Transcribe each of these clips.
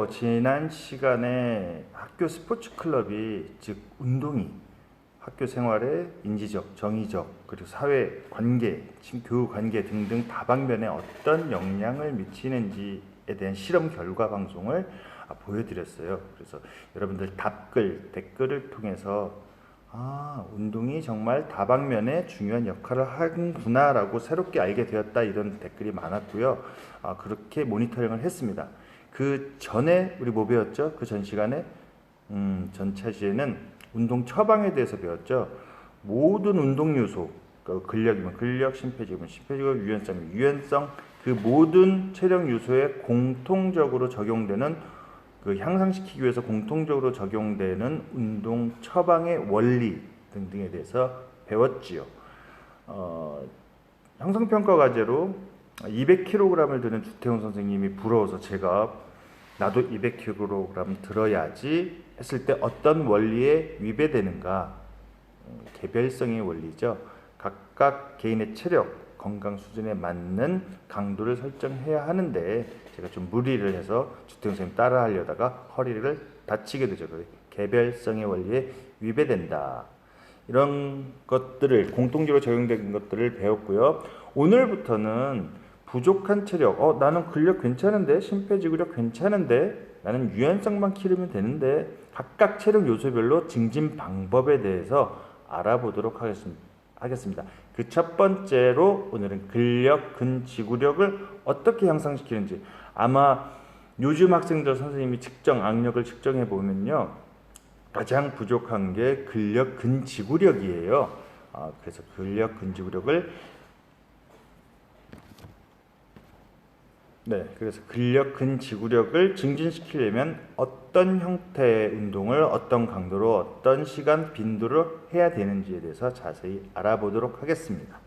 지난 시간에 학교 스포츠 클럽이, 즉 운동이 학교 생활의 인지적, 정의적, 그리고 사회 관계, 교우 관계 등등 다방면에 어떤 영향을 미치는지에 대한 실험 결과 방송을 보여드렸어요. 그래서 여러분들 댓글을 통해서 운동이 정말 다방면에 중요한 역할을 하는구나라고 새롭게 알게 되었다, 이런 댓글이 많았고요. 그렇게 모니터링을 했습니다. 그 전에 우리 뭐 배웠죠? 그 전 시간에 전차시에는 운동 처방에 대해서 배웠죠. 모든 운동 요소, 근력이면 근력, 심폐지구면 심폐지구, 유연성이면 유연성, 그 모든 체력 요소에 공통적으로 적용되는, 향상시키기 위해서 공통적으로 적용되는 운동 처방의 원리 등등에 대해서 배웠지요. 형성평가 과제로 200kg을 드는 주태훈 선생님이 부러워서 제가 나도 200kg 들어야지 했을 때 어떤 원리에 위배되는가, 개별성의 원리죠. 각각 개인의 체력, 건강 수준에 맞는 강도를 설정해야 하는데 제가 좀 무리를 해서 주태훈 선생님 따라 하려다가 허리를 다치게 되죠. 개별성의 원리에 위배된다. 이런 것들을 공통적으로 적용된 것들을 배웠고요. 오늘부터는 부족한 체력, 나는 근력 괜찮은데, 심폐지구력 괜찮은데, 나는 유연성만 키우면 되는데, 각각 체력 요소별로 증진 방법에 대해서 알아보도록 하겠습니다. 그 첫 번째로 오늘은 근력, 근지구력을 어떻게 향상시키는지, 아마 요즘 학생들 선생님이 악력을 측정해 보면요, 가장 부족한 게 근력, 근지구력이에요. 그래서 근력, 근지구력을 그래서 근력, 근지구력을 증진시키려면 어떤 형태의 운동을 어떤 강도로 어떤 시간 빈도로 해야 되는지에 대해서 자세히 알아보도록 하겠습니다.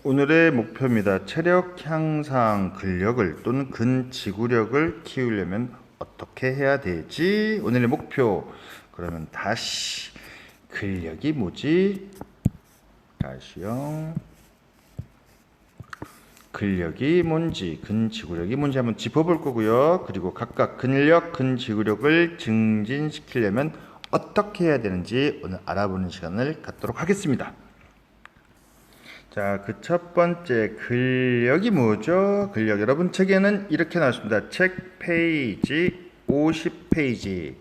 오늘의 목표입니다. 체력 향상, 근력을 또는 근지구력을 키우려면 어떻게 해야 되지? 오늘의 목표. 그러면 다시 근력이 뭐지? 다시요. 근력이 뭔지, 근지구력이 뭔지 한번 짚어볼 거고요. 그리고 각각 근력, 근지구력을 증진시키려면 어떻게 해야 되는지 오늘 알아보는 시간을 갖도록 하겠습니다. 자, 그 첫 번째 근력이 뭐죠? 근력, 여러분 책에는 이렇게 나왔습니다. 책 페이지 50페이지.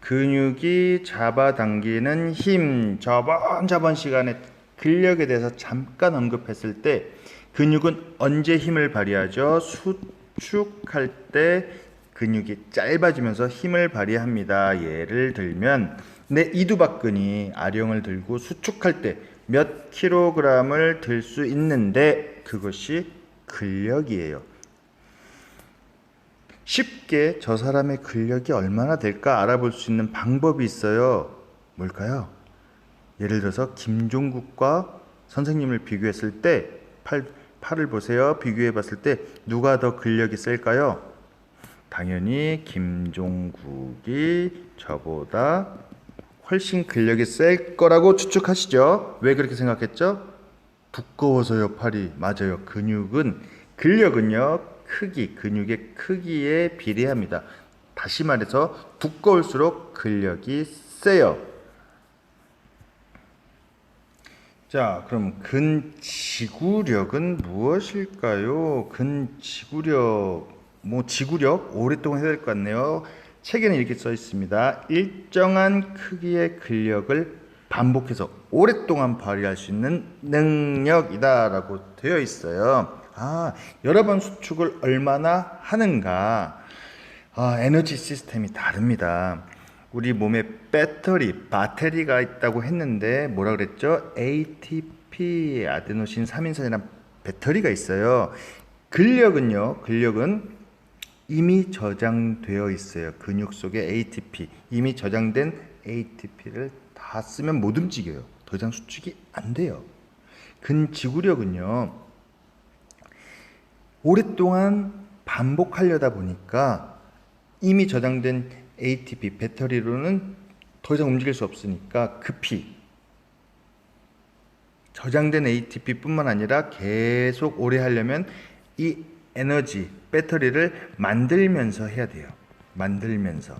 근육이 잡아당기는 힘. 저번 시간에 근력에 대해서 잠깐 언급했을 때 근육은 언제 힘을 발휘하죠? 수축할 때 근육이 짧아지면서 힘을 발휘합니다. 예를 들면 내 이두박근이 아령을 들고 수축할 때 몇 킬로그램을 들 수 있는데 그것이 근력이에요. 쉽게 저 사람의 근력이 얼마나 될까 알아볼 수 있는 방법이 있어요. 뭘까요? 예를 들어서 김종국과 선생님을 비교했을 때 팔을 보세요. 비교해 봤을 때 누가 더 근력이 셀까요? 당연히 김종국이 저보다 훨씬 근력이 셀 거라고 추측하시죠? 왜 그렇게 생각했죠? 두꺼워서요, 팔이. 맞아요. 근력은요, 근육의 크기에 비례합니다. 다시 말해서 두꺼울수록 근력이 세요. 자, 그럼 근지구력은 무엇일까요? 근지구력, 지구력 오랫동안 해야 될 것 같네요. 책에는 이렇게 써 있습니다. 일정한 크기의 근력을 반복해서 오랫동안 발휘할 수 있는 능력이다 라고 되어 있어요. 여러 번 수축을 얼마나 하는가, 에너지 시스템이 다릅니다. 우리 몸에 배터리가 있다고 했는데 뭐라 그랬죠? ATP, 아데노신 3인산이라는 배터리가 있어요. 근력은 이미 저장되어 있어요. 근육 속에 ATP, 이미 저장된 ATP를 다 쓰면 못 움직여요. 더 이상 수축이 안 돼요. 근지구력은요, 오랫동안 반복하려다 보니까 이미 저장된 ATP, 배터리로는 더 이상 움직일 수 없으니까 급히 저장된 ATP 뿐만 아니라 계속 오래 하려면 이 에너지, 배터리를 만들면서 해야 돼요. 만들면서.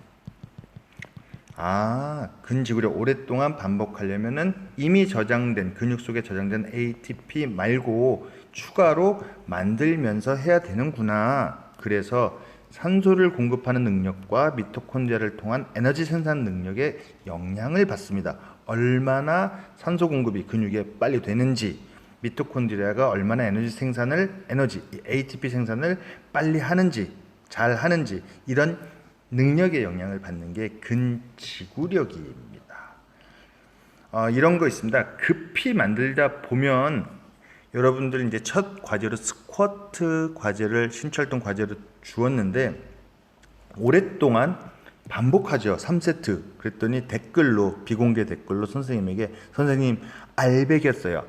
근지구력 오랫동안 반복하려면은 이미 저장된 근육 속에 저장된 ATP 말고 추가로 만들면서 해야 되는구나. 그래서 산소를 공급하는 능력과 미토콘드리아를 통한 에너지 생산 능력에 영향을 받습니다. 얼마나 산소 공급이 근육에 빨리 되는지, 미토콘드리아가 얼마나 에너지 ATP 생산을 빨리 하는지, 잘 하는지, 이런 능력에 영향을 받는 게 근지구력입니다. 이런 거 있습니다. 급히 만들다 보면 여러분들 이제 첫 과제로 스쿼트 과제를 신철동 과제로 주었는데 오랫동안 반복하죠. 3세트. 그랬더니 댓글로 비공개 댓글로 선생님에게 선생님 알배겼어요.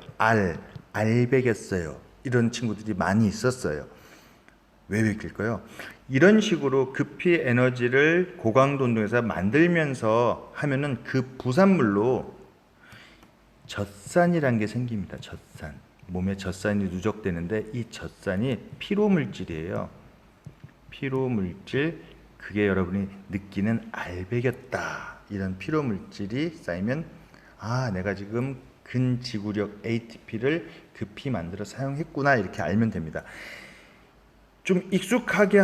알배겼어요. 이런 친구들이 많이 있었어요. 왜 베낄까요? 이런 식으로 급히 에너지를 고강도 운동에서 만들면서 하면은 그 부산물로 젖산이라는 게 생깁니다. 젖산. 몸에 젖산이 누적되는데 이 젖산이 피로물질이에요. 피로물질, 그게 여러분이 느끼는 알배겼다. 이런 피로물질이 쌓이면 내가 지금 근지구력 ATP를 급히 만들어 사용했구나, 이렇게 알면 됩니다. 좀 익숙하게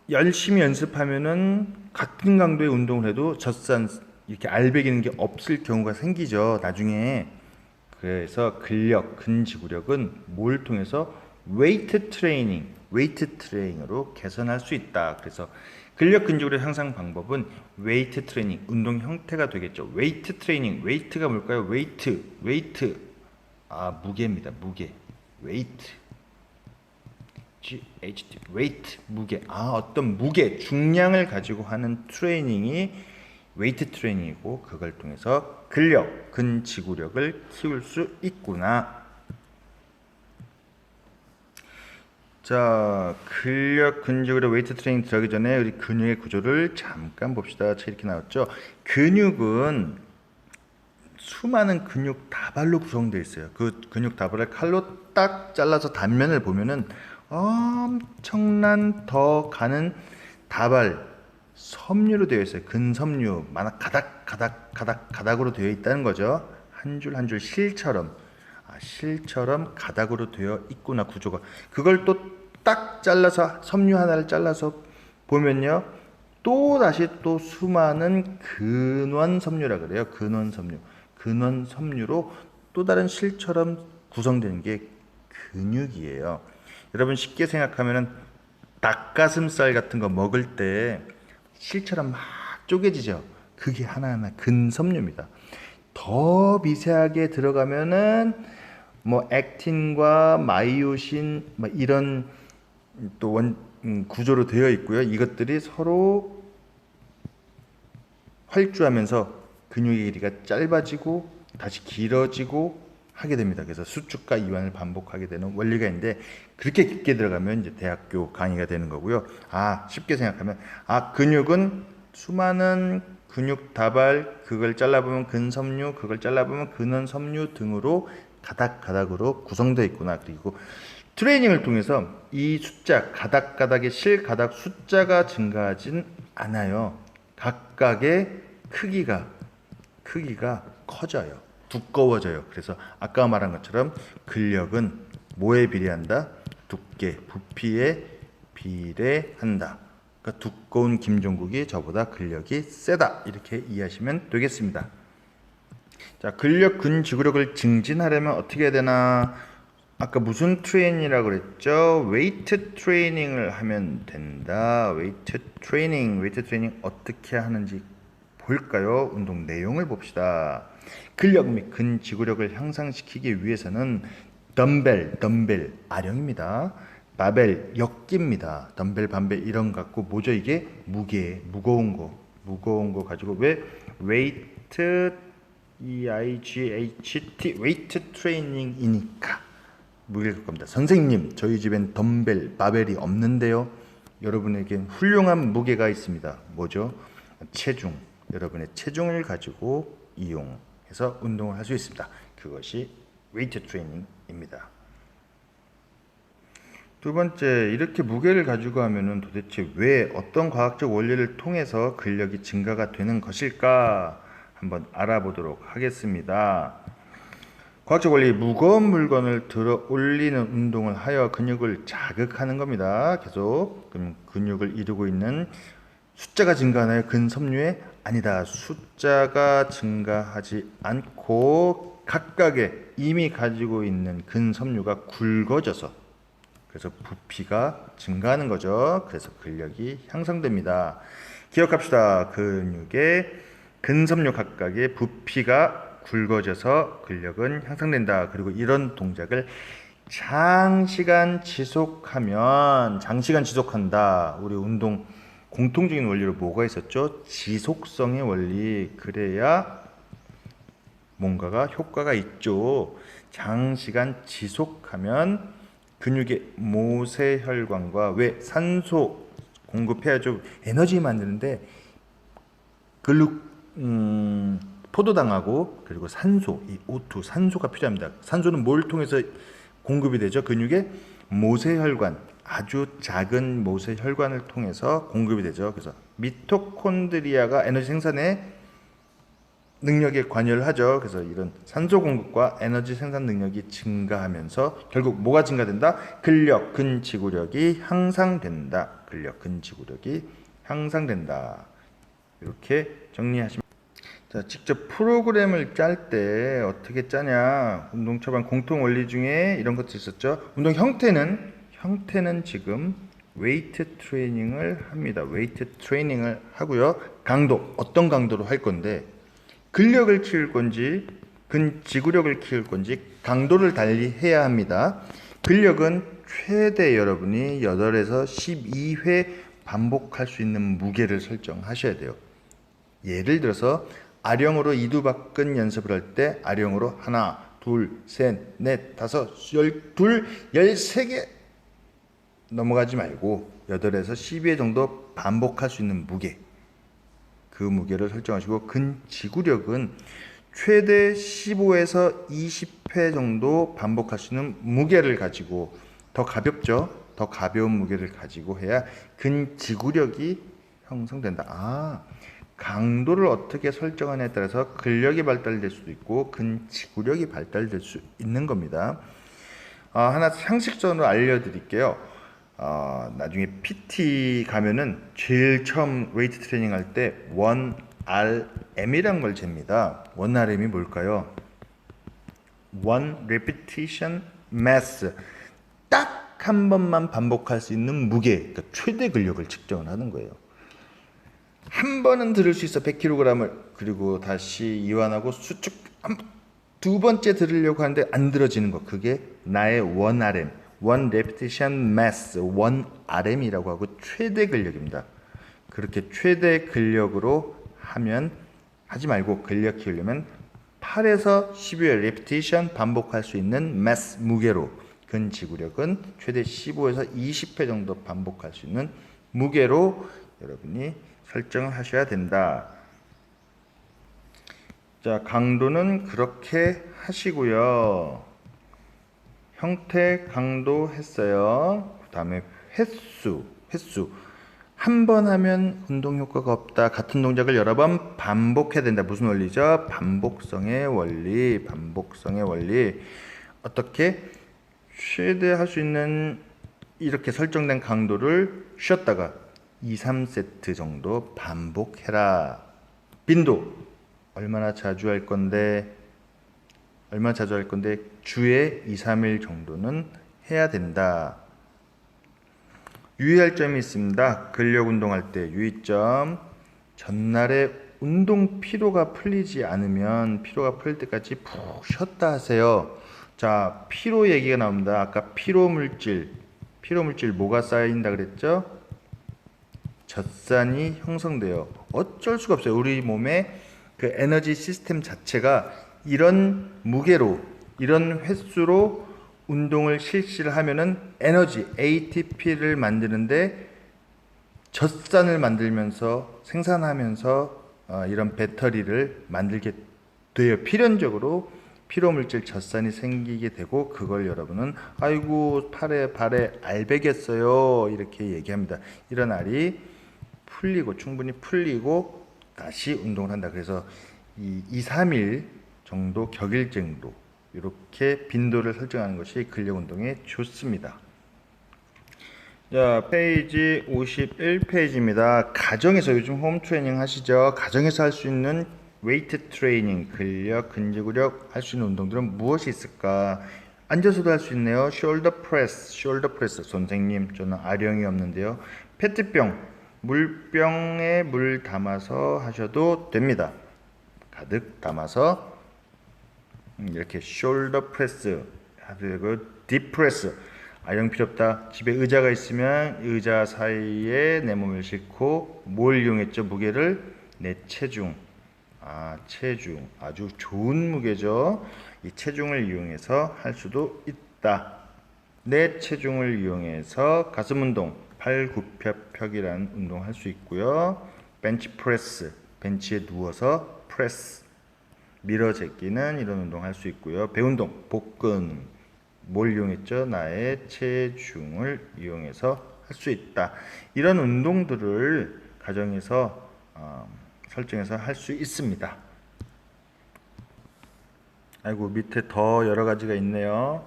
열심히 연습하면은 같은 강도의 운동을 해도 젖산 이렇게 알배기는 게 없을 경우가 생기죠, 나중에. 그래서 근력, 근지구력은 뭘 통해서 웨이트 트레이닝으로 개선할 수 있다. 그래서 근력, 근지구력 향상 방법은 웨이트 트레이닝, 운동 형태가 되겠죠. 웨이트 트레이닝, 웨이트가 뭘까요? 웨이트, 무게입니다. 무게, 웨이트. GHT, weight, 무게. 어떤 무게, 중량을 가지고 하는 트레이닝이 웨이트 트레이닝이고, 그걸 통해서 근력, 근지구력을 키울 수 있구나. 자, 근력, 근지구력, 웨이트 트레이닝 들어가기 전에 우리 근육의 구조를 잠깐 봅시다. 이렇게 나왔죠. 근육은 수많은 근육 다발로 구성되어 있어요. 그 근육 다발을 칼로 딱 잘라서 단면을 보면은 엄청난 더 가는 다발 섬유로 되어 있어요. 근섬유, 가닥으로 되어 있다는 거죠. 한 줄 한 줄 실처럼 가닥으로 되어 있구나, 구조가. 그걸 또 딱 잘라서 섬유 하나를 잘라서 보면요, 또 다시 또 수많은 근원섬유라 그래요. 근원섬유로 또 다른 실처럼 구성되는 게 근육이에요. 여러분 쉽게 생각하면은 닭가슴살 같은 거 먹을 때 실처럼 막 쪼개지죠. 그게 하나하나 근섬유입니다. 더 미세하게 들어가면은 뭐 액틴과 마이오신 이런 또 구조로 되어 있고요. 이것들이 서로 활주하면서 근육의 길이가 짧아지고 다시 길어지고 하게 됩니다. 그래서 수축과 이완을 반복하게 되는 원리가 있는데, 그렇게 깊게 들어가면 이제 대학교 강의가 되는 거고요. 쉽게 생각하면 근육은 수많은 근육 다발, 그걸 잘라보면 근섬유, 그걸 잘라보면 근원섬유 등으로 가닥으로 구성되어 있구나. 그리고 트레이닝을 통해서 이 숫자, 가닥의 실가닥 숫자가 증가하진 않아요. 각각의 크기가 커져요. 두꺼워져요. 그래서 아까 말한 것처럼 근력은 뭐에 비례한다? 두께, 부피에 비례한다. 그러니까 두꺼운 김종국이 저보다 근력이 세다. 이렇게 이해하시면 되겠습니다. 자, 근력, 근지구력을 증진하려면 어떻게 해야 되나? 아까 무슨 트레이닝이라고 그랬죠? 웨이트 트레이닝을 하면 된다. 웨이트 트레이닝 어떻게 하는지 볼까요? 운동 내용을 봅시다. 근력 및 근지구력을 향상시키기 위해서는 덤벨 아령입니다. 바벨 역기입니다. 덤벨, 밤벨 이런 거 갖고 뭐죠? 이게 무거운 거 가지고, 왜 웨이트 EIGHT 웨이트 트레이닝이니까 무게를 갖고 겁니다. 선생님, 저희 집엔 덤벨, 바벨이 없는데요. 여러분에겐 훌륭한 무게가 있습니다. 뭐죠? 체중. 여러분의 체중을 가지고 이용해서 운동을 할 수 있습니다. 그것이 웨이트 트레이닝입니다. 두 번째, 이렇게 무게를 가지고 하면은 도대체 왜 어떤 과학적 원리를 통해서 근력이 증가가 되는 것일까? 한번 알아보도록 하겠습니다. 과학적 원리, 무거운 물건을 들어 올리는 운동을 하여 근육을 자극하는 겁니다. 계속. 그럼 근육을 이루고 있는 숫자가 증가하나요? 근섬유에? 아니다. 숫자가 증가하지 않고 각각의 이미 가지고 있는 근섬유가 굵어져서, 그래서 부피가 증가하는 거죠. 그래서 근력이 향상됩니다. 기억합시다. 근육의 근섬유 각각의 부피가 굵어져서 근력은 향상된다. 그리고 이런 동작을 장시간 지속한다. 우리 운동 공통적인 원리로 뭐가 있었죠? 지속성의 원리. 그래야 뭔가가 효과가 있죠. 장시간 지속하면 근육의 모세혈관과, 왜 산소 공급해야죠. 에너지 만드는데 포도당하고 그리고 산소, 이 O2 산소가 필요합니다. 산소는 뭘 통해서 공급이 되죠? 근육의 모세혈관, 아주 작은 모세혈관을 통해서 공급이 되죠. 그래서 미토콘드리아가 에너지 생산에 능력에 관여를 하죠. 그래서 이런 산소 공급과 에너지 생산 능력이 증가하면서 결국 뭐가 증가된다? 근력, 근지구력이 향상된다. 근력, 근지구력이 향상된다. 이렇게 정리하시면. 자, 직접 프로그램을 짤 때 어떻게 짜냐? 운동 처방 공통 원리 중에 이런 것도 있었죠. 운동 형태는 지금 웨이트 트레이닝을 합니다. 웨이트 트레이닝을 하고요. 강도, 어떤 강도로 할 건데 근력을 키울 건지 근지구력을 키울 건지 강도를 달리 해야 합니다. 근력은 최대 여러분이 8에서 12회 반복할 수 있는 무게를 설정하셔야 돼요. 예를 들어서 아령으로 이두박근 연습을 할 때 아령으로 하나, 둘, 셋, 넷, 다섯, 12, 13개 넘어가지 말고 8에서 12회 정도 반복할 수 있는 무게, 그 무게를 설정하시고, 근지구력은 최대 15에서 20회 정도 반복할 수 있는 무게를 가지고, 더 가볍죠? 더 가벼운 무게를 가지고 해야 근지구력이 형성된다. 강도를 어떻게 설정하냐에 따라서 근력이 발달될 수도 있고 근지구력이 발달될 수 있는 겁니다. 하나 상식적으로 알려드릴게요. 나중에 PT 가면은 제일 처음 웨이트 트레이닝 할 때 1RM이란 걸 잽니다. 1RM이 뭘까요? One Repetition Mass. 딱 한 번만 반복할 수 있는 무게, 그러니까 최대 근력을 측정을 하는 거예요. 한 번은 들을 수 있어, 100kg을. 그리고 다시 이완하고 수축 두 번째 들으려고 하는데 안 들어지는 거, 그게 나의 1RM, One Repetition Mass, 1RM이라고 하고 최대 근력입니다. 그렇게 최대 근력으로 하지 말고 근력 키우려면 8에서 12회 레피티션 반복할 수 있는 mass 무게로, 근지구력은 최대 15에서 20회 정도 반복할 수 있는 무게로 여러분이 설정을 하셔야 된다. 자, 강도는 그렇게 하시고요. 형태, 강도 했어요. 그 다음에 횟수. 한 번 하면 운동 효과가 없다. 같은 동작을 여러 번 반복해야 된다. 무슨 원리죠? 반복성의 원리. 어떻게? 최대 할 수 있는 이렇게 설정된 강도를 쉬었다가 2, 3세트 정도 반복해라. 빈도 얼마나 자주 할 건데 주에 2, 3일 정도는 해야 된다. 유의할 점이 있습니다. 근력 운동할 때 유의점. 전날에 운동 피로가 풀리지 않으면 피로가 풀릴 때까지 푹 쉬었다 하세요. 자, 피로 얘기가 나옵니다. 아까 피로 물질 뭐가 쌓인다 그랬죠? 젖산이 형성돼요. 어쩔 수가 없어요. 우리 몸의 그 에너지 시스템 자체가 이런 무게로, 이런 횟수로 운동을 실시를 하면은 에너지 ATP를 만드는데 젖산을 만들면서 생산하면서 이런 배터리를 만들게 돼요. 필연적으로 피로물질 젖산이 생기게 되고 그걸 여러분은 아이고 발에 알배겼어요 이렇게 얘기합니다. 이런 알이 풀리고 충분히 풀리고 다시 운동을 한다. 그래서 2, 3일 정도 격일정도 이렇게 빈도를 설정하는 것이 근력 운동에 좋습니다. 자, 페이지 51페이지입니다. 가정에서 요즘 홈 트레이닝 하시죠? 가정에서 할 수 있는 웨이트 트레이닝, 근력, 근지구력 할 수 있는 운동들은 무엇이 있을까? 앉아서도 할 수 있네요. 숄더 프레스. 선생님, 저는 아령이 없는데요. 페트병, 물병에 물 담아서 하셔도 됩니다. 가득 담아서 이렇게 숄더 프레스, 그리고 딥 프레스. 아령 필요 없다. 집에 의자가 있으면 의자 사이에 내 몸을 싣고 뭘 이용했죠? 무게를 내 체중. 체중 아주 좋은 무게죠. 이 체중을 이용해서 할 수도 있다. 내 체중을 이용해서 가슴 운동, 팔굽혀펴기라는 운동 할 수 있고요. 벤치 프레스, 벤치에 누워서 프레스, 밀어 제끼는 이런 운동 할 수 있고요. 배 운동, 복근, 뭘 이용했죠? 나의 체중을 이용해서 할 수 있다. 이런 운동들을 가정에서 설정해서 할 수 있습니다. 아이고 밑에 더 여러 가지가 있네요.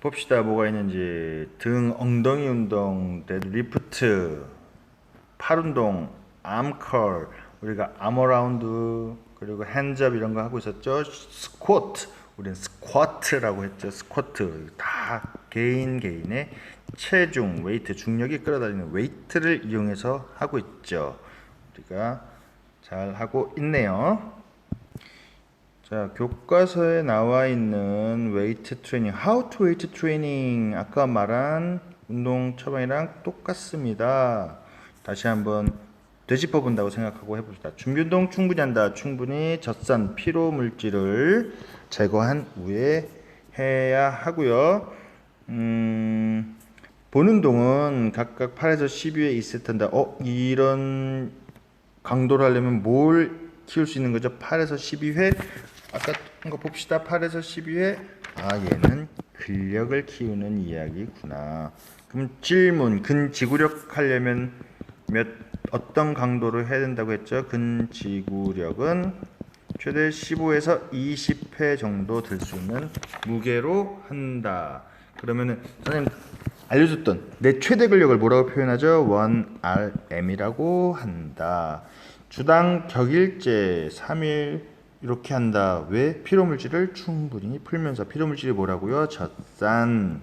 봅시다. 뭐가 있는지. 등 엉덩이 운동, 데드리프트, 팔 운동, 암컬, 우리가 아머라운드, 그리고 핸즈업 이런 거 하고 있었죠. 스쿼트, 우리는 스쿼트라고 했죠. 스쿼트 다 개인의 체중, 웨이트, 중력이 끌어다니는 웨이트를 이용해서 하고 있죠. 우리가 잘 하고 있네요. 자, 교과서에 나와 있는 웨이트 트레이닝, How to Weight Training, 아까 말한 운동 처방이랑 똑같습니다. 다시 한번 되짚어 본다고 생각하고 해봅시다. 준비 운동 충분히 한다. 충분히 젖산, 피로 물질을 제거한 후에 해야 하고요. 본 운동은 각각 8에서 12회 2세트 한다. 이런 강도를 하려면 뭘 키울 수 있는 거죠? 8에서 12회. 아까 한 거 봅시다. 8에서 12회. 얘는 근력을 키우는 이야기구나. 그럼 질문, 근지구력 하려면 어떤 강도로 해야 된다고 했죠? 근지구력은 최대 15에서 20회 정도 들 수 있는 무게로 한다. 그러면은 선생님 알려줬던 내 최대 근력을 뭐라고 표현하죠? 1rm이라고 한다. 주당 격일제 3일 이렇게 한다. 왜? 피로물질을 충분히 풀면서. 피로물질이 뭐라고요? 젖산.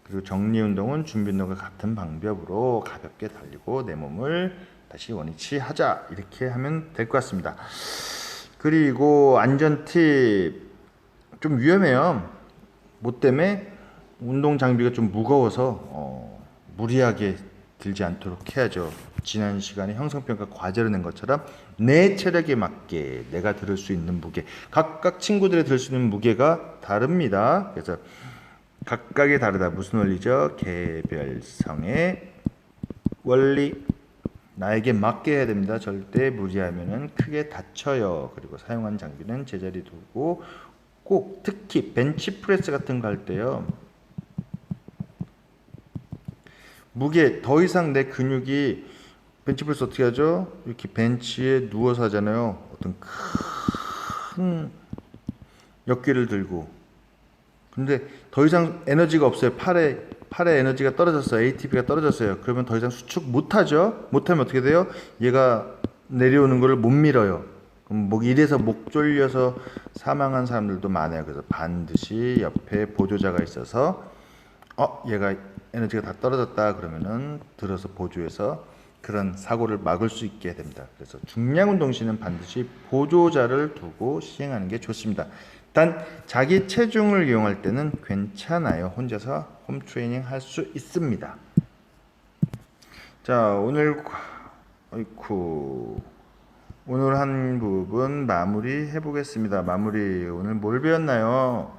그리고 정리운동은 준비운동과 같은 방법으로 가볍게 달리고 내 몸을 다시 원위치 하자. 이렇게 하면 될 것 같습니다. 그리고 안전 팁. 좀 위험해요. 뭐 때문에? 운동 장비가 좀 무거워서 무리하게 들지 않도록 해야죠. 지난 시간에 형성평가 과제로 낸 것처럼 내 체력에 맞게 내가 들을 수 있는 무게, 각각 친구들이 들 수 있는 무게가 다릅니다. 그래서 각각이 다르다. 무슨 원리죠? 개별성의 원리. 나에게 맞게 해야 됩니다. 절대 무리하면은 크게 다쳐요. 그리고 사용한 장비는 제자리 두고 꼭 특히 벤치프레스 같은 거 할 때요. 무게 더 이상 내 근육이 벤치프레스 어떻게 하죠? 이렇게 벤치에 누워서 하잖아요. 어떤 큰 역기를 들고. 근데 더 이상 에너지가 없어요. 팔에 에너지가 떨어졌어요. ATP가 떨어졌어요. 그러면 더 이상 수축 못 하죠. 못 하면 어떻게 돼요? 얘가 내려오는 거를 못 밀어요. 그럼 이래서 목 졸려서 사망한 사람들도 많아요. 그래서 반드시 옆에 보조자가 있어서 얘가 에너지가 다 떨어졌다 그러면은 들어서 보조해서 그런 사고를 막을 수 있게 됩니다. 그래서 중량 운동 시는 반드시 보조자를 두고 시행하는 게 좋습니다. 단 자기 체중을 이용할 때는 괜찮아요. 혼자서 홈 트레이닝 할 수 있습니다. 자, 오늘 한 부분 마무리 해보겠습니다. 오늘 뭘 배웠나요?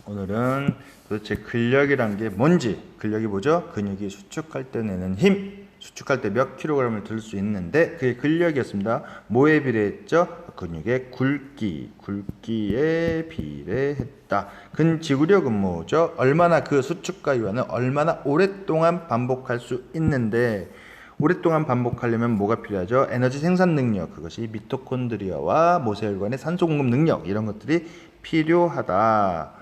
오늘은 도대체 근력이란 게 뭔지, 근력이 뭐죠? 근육이 수축할 때 내는 힘, 수축할 때 몇 킬로그램을 들 수 있는데 그게 근력이었습니다. 뭐에 비례했죠? 근육의 굵기에 비례했다. 근지구력은 뭐죠? 얼마나 그 수축과 이완을 얼마나 오랫동안 반복할 수 있는데 오랫동안 반복하려면 뭐가 필요하죠? 에너지 생산 능력, 그것이 미토콘드리아와 모세혈관의 산소 공급 능력 이런 것들이 필요하다.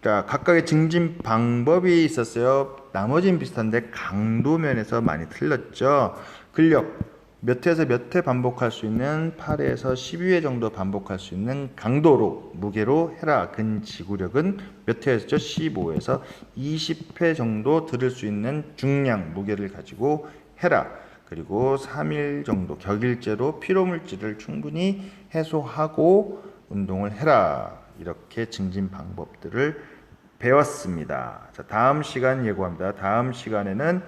자, 각각의 증진 방법이 있었어요. 나머지는 비슷한데 강도 면에서 많이 틀렸죠. 근력 몇 회에서 몇 회 반복할 수 있는 8회에서 12회 정도 반복할 수 있는 강도로 무게로 해라. 근지구력은 몇 회였죠? 15에서 20회 정도 들을 수 있는 중량 무게를 가지고 해라. 그리고 3일 정도 격일제로 피로물질을 충분히 해소하고 운동을 해라. 이렇게 증진 방법들을 배웠습니다. 자, 다음 시간 예고합니다. 다음 시간에는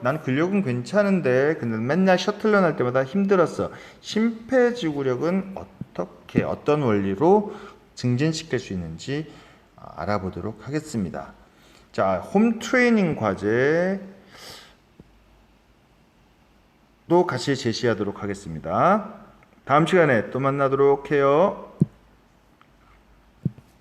난 근력은 괜찮은데 근데 맨날 셔틀런 할 때마다 힘들었어. 심폐지구력은 어떤 원리로 증진시킬 수 있는지 알아보도록 하겠습니다. 자, 홈 트레이닝 과제도 같이 제시하도록 하겠습니다. 다음 시간에 또 만나도록 해요.